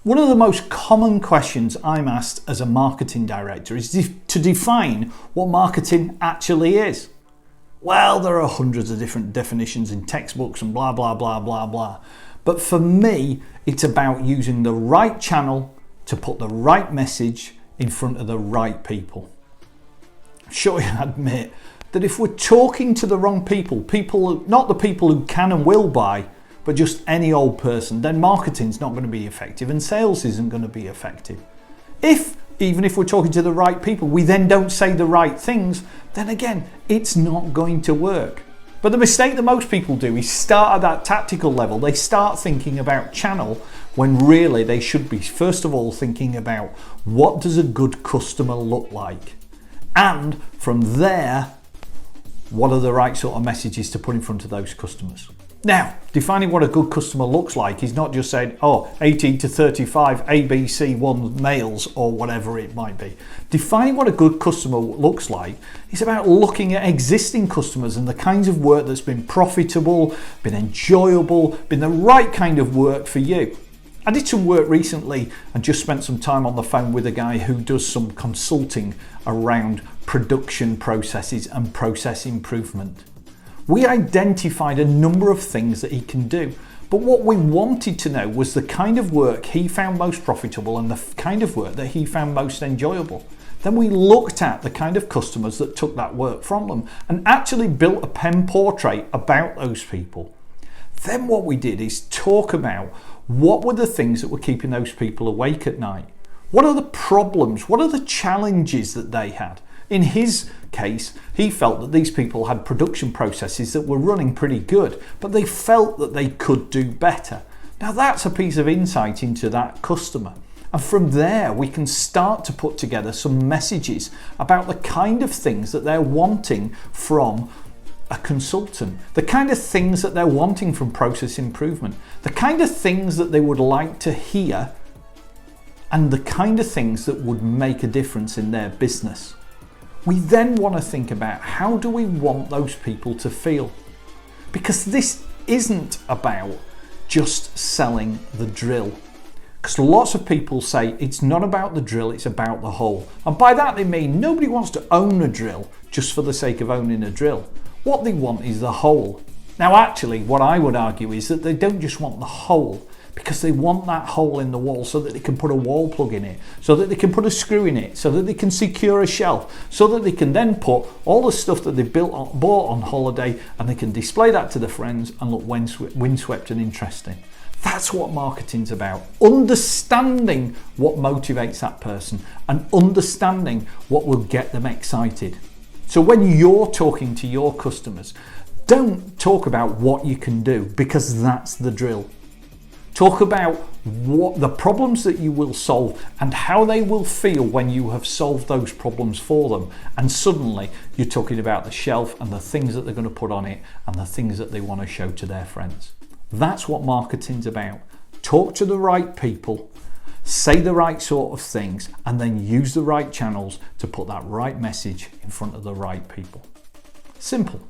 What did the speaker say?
One of the most common questions I'm asked as a marketing director is to define what marketing actually is. Well, there are hundreds of different definitions in textbooks and blah, blah, blah, blah, blah. But for me, it's about using the right channel to put the right message in front of the right people. I'm sure you admit that if we're talking to the wrong people, not the people who can and will buy, but just any old person, then marketing's not going to be effective and sales isn't going to be effective. Even if we're talking to the right people, we then don't say the right things, then again, it's not going to work. But the mistake that most people do is start at that tactical level. They start thinking about channel when really they should be, first of all, thinking about what does a good customer look like? And from there, what are the right sort of messages to put in front of those customers? Now, defining what a good customer looks like is not just saying, 18 to 35, ABC1 males or whatever it might be. Defining what a good customer looks like is about looking at existing customers and the kinds of work that's been profitable, been enjoyable, been the right kind of work for you. I did some work recently and just spent some time on the phone with a guy who does some consulting around production processes and process improvement. We identified a number of things that he can do, but what we wanted to know was the kind of work he found most profitable and the kind of work that he found most enjoyable. Then we looked at the kind of customers that took that work from them and actually built a pen portrait about those people. Then what we did is talk about what were the things that were keeping those people awake at night. What are the problems? What are the challenges that they had? In his case, he felt that these people had production processes that were running pretty good, but they felt that they could do better. Now that's a piece of insight into that customer. And from there, we can start to put together some messages about the kind of things that they're wanting from a consultant, the kind of things that they're wanting from process improvement, the kind of things that they would like to hear, and the kind of things that would make a difference in their business. We then want to think about how do we want those people to feel? Because this isn't about just selling the drill. Because lots of people say it's not about the drill, it's about the hole. And by that they mean nobody wants to own a drill just for the sake of owning a drill. What they want is the hole. Now actually what I would argue is that they don't just want the hole, because they want that hole in the wall so that they can put a wall plug in it, so that they can put a screw in it, so that they can secure a shelf, so that they can then put all the stuff that they've bought on holiday and they can display that to their friends and look windswept and interesting. That's what marketing's about. Understanding what motivates that person and understanding what will get them excited. So when you're talking to your customers, don't talk about what you can do, because that's the drill. Talk about what the problems that you will solve and how they will feel when you have solved those problems for them. And suddenly you're talking about the shelf and the things that they're going to put on it and the things that they want to show to their friends. That's what marketing's about. Talk to the right people, say the right sort of things, and then use the right channels to put that right message in front of the right people. Simple.